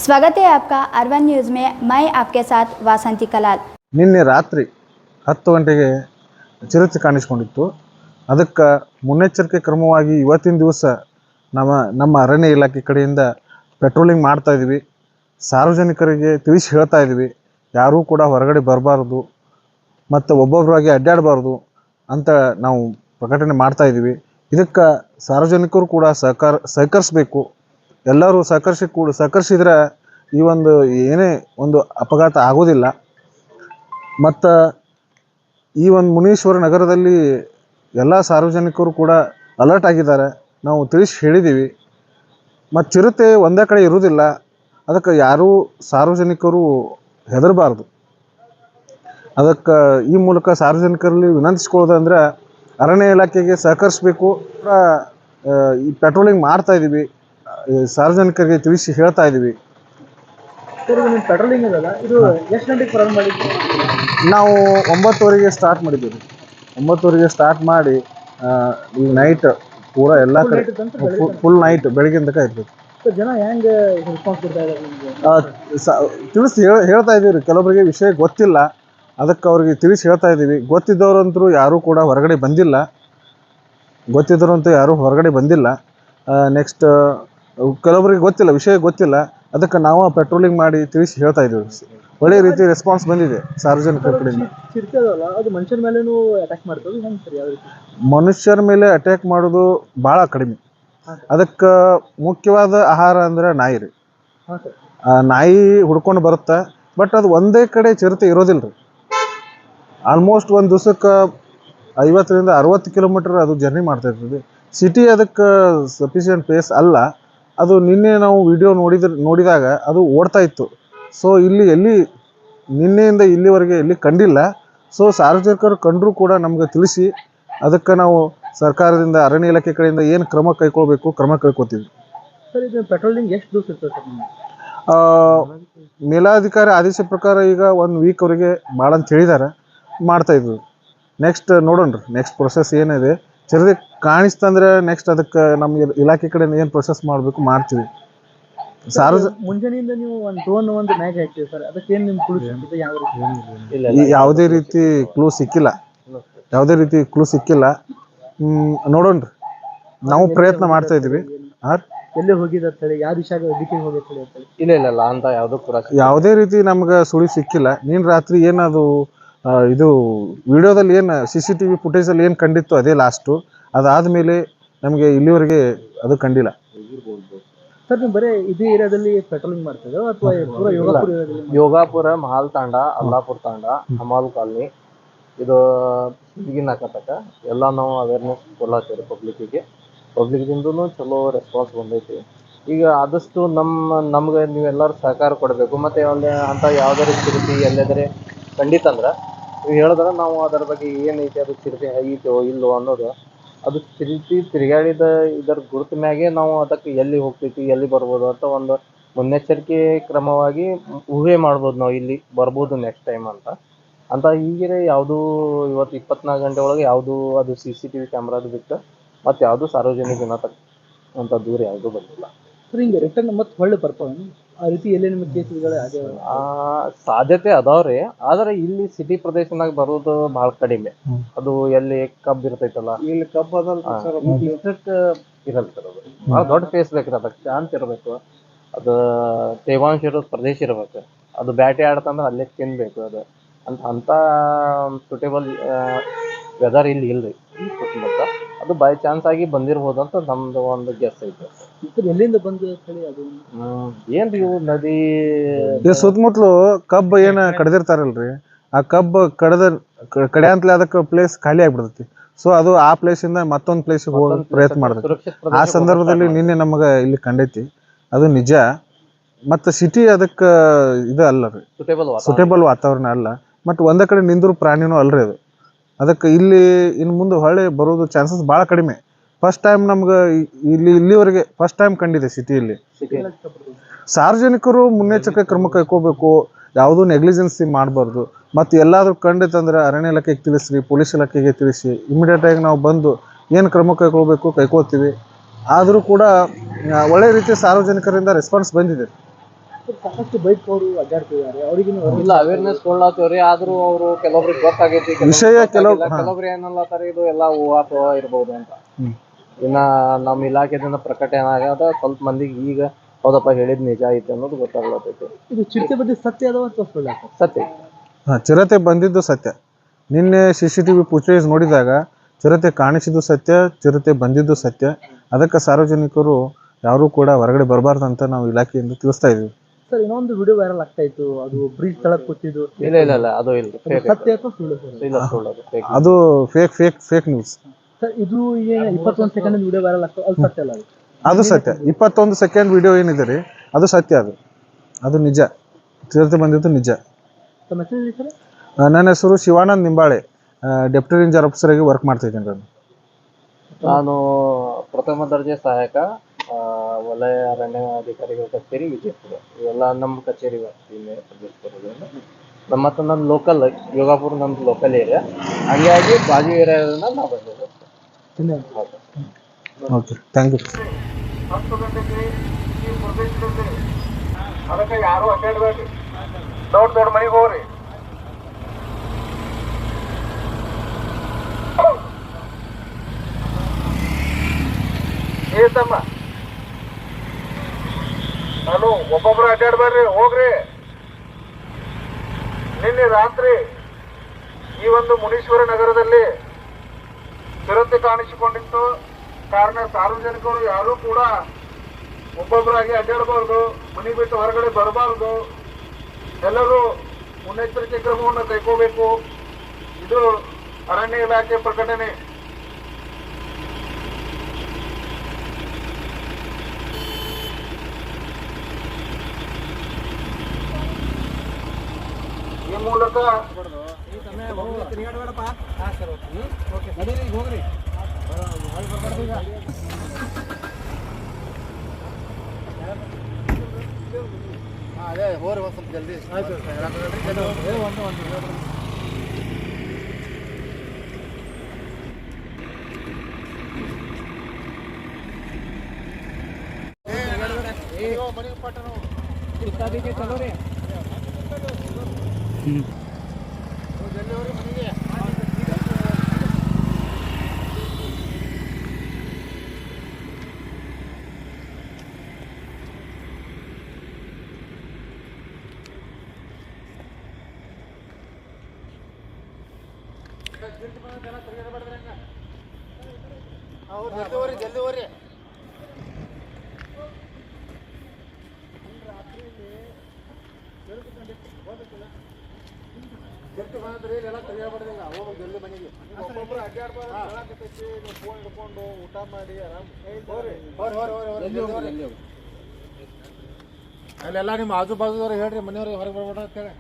स्वागत है आपका अर्बन न्यूज़ में। मैं आपके साथ वासंती कलाल। ನಿನ್ನೆ ರಾತ್ರಿ 10 ಗಂಟೆಗೆ ಚಿರತೆ ಕಾಣಿಸಿಕೊಂಡಿತ್ತು. ಅದಕ್ಕೆ ಮುನ್ನೆಚ್ಚರಿಕೆ ಕ್ರಮವಾಗಿ ಇವತ್ತಿನ ದಿವಸ ನಮ್ಮ ಅರಣ್ಯ ಇಲಾಖೆ ಕಡೆಯಿಂದ ಪೆಟ್ರೋಲಿಂಗ್ ಮಾಡ್ತಾ ಇದ್ದೀವಿ. ಸಾರ್ವಜನಿಕರಿಗೆ ತಿಳಿಸಿ ಹೇಳ್ತಾ ಇದ್ದೀವಿ, ಯಾರೂ ಕೂಡ ಹೊರಗಡೆ ಬರಬಾರ್ದು ಮತ್ತು ಒಬ್ಬೊಬ್ಬರಾಗಿ ಅಡ್ಡಾಡಬಾರ್ದು ಅಂತ ನಾವು ಪ್ರಕಟಣೆ ಮಾಡ್ತಾ ಇದ್ದೀವಿ. ಇದಕ್ಕೆ ಸಾರ್ವಜನಿಕರು ಕೂಡ ಸಹಕರಿಸಬೇಕು. ಎಲ್ಲರೂ ಸಹಕರಿಸಿದ್ರೆ ಈ ಏನೇ ಒಂದು ಅಪಘಾತ ಆಗೋದಿಲ್ಲ. ಮತ್ತು ಈ ಮುನೀಶ್ವರ ನಗರದಲ್ಲಿ ಎಲ್ಲ ಸಾರ್ವಜನಿಕರು ಕೂಡ ಅಲರ್ಟ್ ಆಗಿದ್ದಾರೆ. ನಾವು ತಿಳಿಸಿ ಹೇಳಿದ್ದೀವಿ. ಮತ್ತು ಚಿರತೆ ಒಂದೇ ಕಡೆ ಇರುವುದಿಲ್ಲ, ಅದಕ್ಕೆ ಯಾರೂ ಸಾರ್ವಜನಿಕರು ಹೆದರಬಾರ್ದು. ಅದಕ್ಕೆ ಈ ಮೂಲಕ ಸಾರ್ವಜನಿಕರಲ್ಲಿ ವಿನಂತಿಸ್ಕೊಳ್ಳೋದಂದ್ರೆ ಅರಣ್ಯ ಇಲಾಖೆಗೆ ಸಹಕರಿಸಬೇಕು. ಈ ಪೆಟ್ರೋಲಿಂಗ್ ಮಾಡ್ತಾ ಇದ್ದೀವಿ, ಸಾರ್ವಜನಿಕರಿಗೆ ತಿಳಿಸಿ ಹೇಳ್ತಾ ಇದ್ದೀವಿ. ಪೆಟ್ರೋಲಿಂಗ್ ಇದಲ್ಲ, ಇದು ಎಷ್ಟು ಗಂಟೆಗೆ ಪ್ರಾರಂಭ ಮಾಡಿದ್ವಿ? ನಾವು 9:00 ಸ್ಟಾರ್ಟ್ ಮಾಡಿದ್ದೀವಿ. 9:00 ಸ್ಟಾರ್ಟ್ ಮಾಡಿ ಈ ನೈಟ್ ಪೂರ ಎಲ್ಲ ಕಡೆ ಫುಲ್ ನೈಟ್ ಬೆಳಗಿನ ತನಕ ಇರ್ಬೇಕು. ಜನ ಹೆಂಗೆ ರೆಸ್ಪಾನ್ಸ್ ಕೊಡ್ತಾ ಇದ್ದಾರೆ? ತಿಳಿಸಿ ಹೇಳ್ತಾ ಇದ್ದೀವಿ. ಕೆಲವರಿಗೆ ವಿಷಯ ಗೊತ್ತಿಲ್ಲ, ಅದಕ್ಕೆ ಅವ್ರಿಗೆ ತಿಳಿಸಿ ಹೇಳ್ತಾ ಇದ್ದೀವಿ. ಗೊತ್ತಿದ್ದವರಂತರೂ ಯಾರೂ ಕೂಡ ಹೊರಗಡೆ ಬಂದಿಲ್ಲ. ನೆಕ್ಸ್ಟ್ ಕೆಲವರಿಗೆ ಗೊತ್ತಿಲ್ಲ, ವಿಷಯ ಗೊತ್ತಿಲ್ಲ, ಅದಕ್ಕೆ ನಾವು ಪೆಟ್ರೋಲಿಂಗ್ ಮಾಡಿ ತಿಳಿಸಿ ಹೇಳ್ತಾ ಇದ್ದೀವಿ. ಒಳ್ಳೆ ರೀತಿ ರೆಸ್ಪಾನ್ಸ್ ಬಂದಿದೆ ಸಾರ್ವಜನಿಕರ ಕಡೆಯಿಂದ. ಚಿರತೆ ಅದಲ್ಲ, ಅದು ಮನುಷ್ಯರ ಮೇಲೇನೂ ಅಟ್ಯಾಕ್ ಮಾಡ್ತದೆ, ಹೆಂಗೆ ಸರ್? ಯಾವ ರೀತಿ? ಮನುಷ್ಯರ ಮೇಲೆ ಅಟ್ಯಾಕ್ ಮಾಡೋದು ಭಾಳ ಕಡಿಮೆ. ಅದಕ್ಕೆ ಮುಖ್ಯವಾದ ಆಹಾರ ಅಂದರೆ ನಾಯಿ ರೀ. ಹಾಂ ಸರ್. ನಾಯಿ ಹುಡ್ಕೊಂಡು ಬರುತ್ತೆ, ಬಟ್ ಅದು ಒಂದೇ ಕಡೆ ಚಿರತೆ ಇರೋದಿಲ್ಲ ರೀ. ಆಲ್ಮೋಸ್ಟ್ ಒಂದು ದಿವಸಕ್ಕೆ 50ರಿಂದ 60 ಕಿಲೋಮೀಟರ್ ಅದು ಜರ್ನಿ ಮಾಡ್ತಾ ಇರ್ತದೆ. ಸಿಟಿ ಅದಕ್ಕೆ ಸಫಿಷಿಯೆಂಟ್ ಪ್ಲೇಸ್ ಅಲ್ಲ. ಅದು ನಿನ್ನೆ ನಾವು ವಿಡಿಯೋ ನೋಡಿದಾಗ ಅದು ಓಡ್ತಾ ಇತ್ತು. ಸೊ ಎಲ್ಲಿ ನಿನ್ನೆಯಿಂದ ಇಲ್ಲಿವರೆಗೆ ಎಲ್ಲಿ ಕಂಡಿಲ್ಲ. ಸೊ ಸಾರ್ವಜನಿಕರು ಕಂಡರೂ ಕೂಡ ನಮ್ಗೆ ತಿಳಿಸಿ, ಅದಕ್ಕೆ ನಾವು ಸರ್ಕಾರದಿಂದ ಅರಣ್ಯ ಇಲಾಖೆ ಕಡೆಯಿಂದ ಏನು ಕ್ರಮ ಕೈಗೊಳ್ಬೇಕು ಕ್ರಮ ಕೈಗೊಳ್ತೀವಿ. ಸರ್, ಇದು ಪೆಟ್ರೋಲಿಂಗ್ ಎಷ್ಟು ದಿವಸ ಇರ್ತದೆ ಸರ್? ಮೇಲಾಧಿಕಾರಿ ಆದೇಶ ಪ್ರಕಾರ ಈಗ 1 ವೀಕ್ವರೆಗೆ ಭಾಳ ಅಂತ ಹೇಳಿದ್ದಾರೆ, ಮಾಡ್ತಾ ಇದ್ವಿ. ನೆಕ್ಸ್ಟ್ ನೋಡೋಣ, ನೆಕ್ಸ್ಟ್ ಪ್ರೊಸೆಸ್ ಏನಿದೆ. ಚಿರತೆ ಕಾಣಿಸ್ತಂದ್ರೆ ನೆಕ್ಸ್ಟ್ ಅದಕ್ಕೆ ನಮಗೆ ಇಲಾಖೆ ಕಡೆಯಿಂದ ಏನು ಪ್ರೊಸೆಸ್ ಮಾಡಬೇಕು ಮಾಡ್ತೀವಿ. ಮುಂಜಾನೆಯಿಂದ ನೀವು ಒಂದು ಡ್ರೋನ್ ಮ್ಯಾಚ್ ಹಾಕ್ತೀವಿ ಸರ್, ಅದಕ್ಕೆ ಏನು ನಿಮ್ಮ ಕ್ಲೂ ಸಿಕ್ಕಿದೆ? ಯಾವುದೇ ರೀತಿ ಕ್ಲೂ ಸಿಕ್ಕಿಲ್ಲ. ನೋಡೋಣ, ನಾವು ಪ್ರಯತ್ನ ಮಾಡ್ತಾ ಇದ್ದೀವಿ. ಎಲ್ಲಿ ಹೋಗಿದೆ ಅಂತ ಹೇಳಿ, ಯಾವ ದಿಕ್ಕಿಗೆ ಹೋಗಿದೆ ಅಂತ ಹೇಳಿ? ಇಲ್ಲ ಅಂತ ಯಾವುದೇ ರೀತಿ ನಮ್ಗೆ ಸುಳಿ ಸಿಕ್ಕಿಲ್ಲ. ನೀನು ರಾತ್ರಿ ಏನದು ಇದು ವಿಡಿಯೋದಲ್ಲಿ ಏನು CCTV ಫುಟೇಜಲ್ಲಿ ಏನು ಕಂಡಿತ್ತು ಅದೇ ಲಾಸ್ಟು. ಅದಾದಮೇಲೆ ನಮಗೆ ಇಲ್ಲಿವರೆಗೆ ಅದು ಕಂಡಿಲ್ಲ. ಸರ್, ನೀವು ಬರೀ ಇದೇ ಏರಿಯಾದಲ್ಲಿ ಪೆಟ್ರೋಲಿಂಗ್ ಮಾಡ್ತಿದ್ರು ಅಥವಾ ಪೂರ ಯೋಗಾಪುರ, ಮಹಾಲ್ ತಾಂಡ, ಅಲ್ಲಾಪುರ ತಾಂಡ, ಹಮಾಲ್ ಕಾಲನಿ, ಇದು ಈಗಿನ ಹಾಕತಕ್ಕ ಎಲ್ಲ ನಾವು ಅವೇರ್ನೆಸ್ ಕೊಡ್ಲಾತೀವಿ ಪಬ್ಲಿಕ್ದಿಂದೂ ಚಲೋ ರೆಸ್ಪಾನ್ಸ್ ಬಂದೈತಿ. ಈಗ ಆದಷ್ಟು ನಮ್ಗೆ ನೀವೆಲ್ಲರೂ ಸಹಕಾರ ಕೊಡಬೇಕು. ಮತ್ತು ಅಂತ ಯಾವುದಾದ್ರು ಚಿರತೆ ಎಲ್ಲೆದರೆ ಖಂಡಿತ ಅಂದ್ರೆ ನೀವು ಹೇಳಿದ್ರೆ ನಾವು ಅದರ ಬಗ್ಗೆ ಏನೈತಿ, ಅದು ಚಿರತೆ ಐತೋ ಇಲ್ಲೋ ಅನ್ನೋದು, ಅದು ಚಿರತೆ ತಿರುಗಾಡಿದ ಇದರ ಗುರುತು ಮ್ಯಾಗೆ ನಾವು ಅದಕ್ಕೆ ಎಲ್ಲಿ ಹೋಗ್ತೈತಿ, ಎಲ್ಲಿ ಬರ್ಬೋದು ಅಂತ ಒಂದು ಮುನ್ನೆಚ್ಚರಿಕೆ ಕ್ರಮವಾಗಿ ಊಹೆ ಮಾಡ್ಬೋದು. ನಾವು ಇಲ್ಲಿ ಬರ್ಬೋದು ನೆಕ್ಸ್ಟ್ ಟೈಮ್ ಅಂತ ಈಗಿರೋ ಯಾವುದೂ ಇವತ್ತು 24 ಗಂಟೆ ಒಳಗೆ ಯಾವುದೂ ಅದು CCTV ಕ್ಯಾಮ್ರಾದು ಬಿಟ್ಟು ಮತ್ತು ಯಾವುದೂ ಸಾರ್ವಜನಿಕ ಅಂತ ದೂರ ಯಾವುದೂ ಬಂದಿಲ್ಲ. ಸರ್, ಹಿಂಗೆ ರಿಟರ್ನ್ ಮತ್ತೆ ಹೊಳ್ಳಿ ಬರ್ತಾವೆ ಆ ರೀತಿ ಎಲ್ಲೇ ನಿಮಗೆ ಕೇಸ್ಗಳು ಸಾಧ್ಯತೆ ಅದಾವ್ರಿ. ಆದರೆ ಇಲ್ಲಿ ಸಿಟಿ ಪ್ರದೇಶನಾಗ ಬರೋದು ಭಾಳ ಕಡಿಮೆ. ಅದು ಎಲ್ಲಿ ಕಬ್ಬು ಇರ್ತೈತಲ್ಲ, ಇಲ್ಲಿ ಕಬ್ಬು ಇರಲ್ಲ ಸರ್. ಅದು ಭಾಳ ದೊಡ್ಡ ಫೇಸ್ ಬೇಕ್ರಿ, ಅದಕ್ಕೆ ಶಾಂತ ಇರಬೇಕು, ಅದು ತೇವಾಂಶ ಇರೋದು ಪ್ರದೇಶ ಇರಬೇಕು, ಅದು ಬ್ಯಾಟೆ ಆಡ್ತಂದ್ರೆ ಅಲ್ಲೇ ತಿನ್ಬೇಕು. ಅದು ಅಂತ ಸೂಟೇಬಲ್ ವೆದರ್ ಇಲ್ಲಿ ಇಲ್ರಿ ಸುತ್ತಮುತ್ತ. ಅದು ಬೈ ಚಾನ್ಸ್ ಆಗಿ ಬಂದಿರ್ಬೋದು ಅಂತ ನಮ್ದು ಒಂದು ಗೆಸ್ ಐತೆ. ಎಲ್ಲಿಂದ ಬಂದು ಹೇಳಿ? ಅದು ಏನ್ರಿ ಇವು ನದಿ ಸುತ್ತಮುತ್ತಲು ಕಬ್ಬು ಏನು ಕಡ್ದಿರ್ತಾರಲ್ರಿ, ಆ ಕಬ್ಬು ಕಡೆ ಅಂತಲೇ ಅದಕ್ಕೆ ಪ್ಲೇಸ್ ಖಾಲಿ ಆಗ್ಬಿಡ್ತೈತಿ. ಸೊ ಅದು ಆ ಪ್ಲೇಸಿಂದ ಮತ್ತೊಂದು ಪ್ಲೇಸಿಗೆ ಹೋಗೋ ಪ್ರಯತ್ನ ಮಾಡ್ತೈತಿ. ಆ ಸಂದರ್ಭದಲ್ಲಿ ನಿನ್ನೆ ನಮಗೆ ಇಲ್ಲಿ ಕಂಡೈತಿ, ಅದು ನಿಜ. ಮತ್ತು ಸಿಟಿ ಅದಕ್ಕೆ ಇದು ಅಲ್ಲ ರೀ, ಸುಟೇಬಲ್ ವಾತಾವರಣ ಅಲ್ಲ. ಮತ್ತು ಒಂದೇ ಕಡೆ ನಿಂದ್ರು ಪ್ರಾಣಿನೂ ಅಲ್ರಿ ಅದು. ಅದಕ್ಕೆ ಇನ್ನು ಮುಂದೆ ಹೊಳೆ ಬರೋದು ಚಾನ್ಸಸ್ ಭಾಳ ಕಡಿಮೆ. ಫಸ್ಟ್ ಟೈಮ್ ನಮ್ಗೆ ಇಲ್ಲಿವರೆಗೆ ಫಸ್ಟ್ ಟೈಮ್ ಕಂಡಿದೆ ಸಿಟಿಯಲ್ಲಿ. ಸಾರ್ವಜನಿಕರು ಮುನ್ನೆಚ್ಚರಿಕೆ ಕ್ರಮ ಕೈಗೊಳ್ಬೇಕು, ಯಾವುದೂ ನೆಗ್ಲಿಜೆನ್ಸಿ ಮಾಡಬಾರ್ದು. ಮತ್ತು ಎಲ್ಲಾದರೂ ಕಂಡಿತ್ತಂದ್ರೆ ಅರಣ್ಯ ಇಲಾಖೆಗೆ ತಿಳಿಸ್ರಿ, ಪೊಲೀಸ್ ಇಲಾಖೆಗೆ ತಿಳಿಸಿ. ಇಮಿಡಿಯೇಟಾಗಿ ನಾವು ಬಂದು ಏನು ಕ್ರಮ ಕೈಗೊಳ್ತೀವಿ. ಆದರೂ ಕೂಡ ಒಳ್ಳೆ ರೀತಿಯ ಸಾರ್ವಜನಿಕರಿಂದ ರೆಸ್ಪಾನ್ಸ್ ಬಂದಿದೆ. ಸಾಕಷ್ಟು ಬೈಕ್ ಅವರು ಅಡ್ಡಾಡ್ತಿದ್ದಾರೆ ಅವ್ರಿಗೆ ಇಲ್ಲ ಅವೇರ್ನೆಸ್ ಕೊಡ್ಲಾತೇವ್ರಿ ಆದ್ರೂ ಅವರು ಕೆಲವೊಬ್ರಿಗೆ ಗೊತ್ತಾಗೈತಿ ವಿಷಯ ಕೆಲವೊಬ್ರು ಏನಲ್ಲತ್ತಾರ ಇದು ಎಲ್ಲ ಊಹಾಪೋಹ ಇರ್ಬೋದು ಅಂತ. ಇನ್ನ ನಮ್ಮ ಇಲಾಖೆದಿಂದ ಪ್ರಕಟಣೆ ಆಗದ ಸ್ವಲ್ಪ ಮಂದಿಗೆ ಈಗ ಹೌದಪ್ಪ ಹೇಳಿದ್ ನಿಜ ಐತಿ ಅನ್ನೋದು ಗೊತ್ತಾಗ್ಲತ್ತೈತಿ. ಇದು ಚಿರತೆ ಬಗ್ಗೆ ಸತ್ಯ ಅದಾವ ಅಥವಾ ಸುಳ್ಳು? ಸತ್ಯ. ಚಿರತೆ ಬಂದಿದ್ದು ಸತ್ಯ. ನಿನ್ನೆ CCTV ಫುಟೇಜ್ ನೋಡಿದಾಗ ಚಿರತೆ ಕಾಣಿಸಿದ್ದು ಸತ್ಯ, ಚಿರತೆ ಬಂದಿದ್ದು ಸತ್ಯ. ಅದಕ್ಕೆ ಸಾರ್ವಜನಿಕರು ಯಾರು ಕೂಡ ಹೊರಗಡೆ ಬರಬಾರ್ದು ಅಂತ ನಾವು ಇಲಾಖೆಯಿಂದ ತಿಳಿಸ್ತಾ ಇದೀವಿ. ಸರ್ ಇನ್ನೊಂದು ವಿಡಿಯೋ ವೈರಲ್ ಆಗ್ತಾ ಇತ್ತು, ಅದು ಬ್ರಿಡ್ಜ್ ತಳಕ್ ಕೂತಿದ್ದು. ಇಲ್ಲ ಅದು ಇಲ್ಲ ಸತ್ಯ ಅಥವಾ ಸುಳ್ಳು ಸರ್? ಇಲ್ಲ ಸುಳ್ಳು ಅದು ಫೇಕ್ ನ್ಯೂಸ್. ಸರ್ ಇದು ಏನು 21 ಸೆಕೆಂಡ್ ವಿಡಿಯೋ ವೈರಲ್ ಆಗ್ತದೆ, ಅದು ಸತ್ಯ ಅಲ್ಲ? ಅದು ಸತ್ಯ. 21 ಸೆಕೆಂಡ್ ವಿಡಿಯೋ ಏನಿದೆ ರೀ ಅದು ಸತ್ಯ. ಅದು ನಿಜ. ಚಿರತೆ ಬಂದಿದ್ದು ನಿಜ. ನನ್ನ ಹೆಸರು ಶಿವಾನಂದ್ ನಿಂಬಾಳೆ, ಡೆಪ್ಯೂಟಿ ರೇಂಜರ್ ಆಫೀಸರ್ ಆಗಿ ವರ್ಕ್ ಮಾಡ್ತಾ ಇದ್ದೀನಿ. ನಾನು ಪ್ರಥಮ ದರ್ಜೆ ಸಹಾಯಕ ವಲಯ ಅರಣ್ಯಾಧಿಕಾರಿಗಳ ಕಚೇರಿ ವಿಜಯಪುರ. ಇವೆಲ್ಲ ನಮ್ಮ ಕಚೇರಿ ನಮ್ಮ ಲೋಕಲ್ ಯೋಗಾಪುರ ನಮ್ದು ಲೋಕಲ್ ಏರಿಯಾ, ಹಂಗಾಗಿ ಬಾಜು ಏರಿಯಾದಿಂದ ನಾವು ಬಂದಿದ್ದೇವೆ. Okay, thank you. 10 ಗಂಟೆಗೆ ಈ ಪ್ರದೇಶದಲ್ಲಿ ಅದಕ್ಕೆ ಯಾರು ಅಡ್ಡಾಡಬೇಡ್ರಿ, ದೊಡ್ಡ ಮನೆಗೆ ಹೋಗ್ರಿ. ಏತಮ್ಮ ನಾನು ಒಬ್ಬೊಬ್ರು ಅಡ್ಡಾಡಬೇಡ್ರಿ, ಹೋಗ್ರಿ. ನಿನ್ನೆ ರಾತ್ರಿ ಈ ಒಂದು ಮುನೀಶ್ವರ ನಗರದಲ್ಲಿ ಚಿರತೆ ಕಾಣಿಸಿಕೊಂಡಿತ್ತು. ಕಾರಣ ಸಾರ್ವಜನಿಕರು ಯಾರೂ ಕೂಡ ಒಬ್ಬೊಬ್ಬರಾಗಿ ಅಡ್ಡಾಡಬಾರ್ದು, ಮನೆ ಬಿಟ್ಟು ಹೊರಗಡೆ ಬರಬಾರ್ದು. ಎಲ್ಲರೂ ಮುನ್ನೆಚ್ಚರಿಕೆ ಕ್ರಮವನ್ನು ಕೈಗೊಳ್ಳಬೇಕು. ಇದು ಅರಣ್ಯ ಇಲಾಖೆ ಪ್ರಕಟಣೆ. ಈ ಮೂಲಕ ಅದೇ ಹೋರಿ ಒಂದು ಸ್ವಲ್ಪ ಜಲ್ದಿ. ಜಲ್ದಿ ಹೋರಿ. ಒಬ್ಬೊಬ್ರು ಅಡ್ಡಾಡ್ಬಾರ್ದು, ಫೋನ್ ಹಿಡ್ಕೊಂಡು ಊಟ ಮಾಡಿ ಆರಾಮ್ ಅಲ್ಲೆಲ್ಲ ನಿಮ್ಮ ಆಜು ಬಾಜುದವ್ರು ಹೇಳ್ರಿ, ಮನೆಯವ್ರಿಗೆ ಹೊರಗೆ ಬರ್ಬೇಡ ಅಂತ ಹೇಳಿ.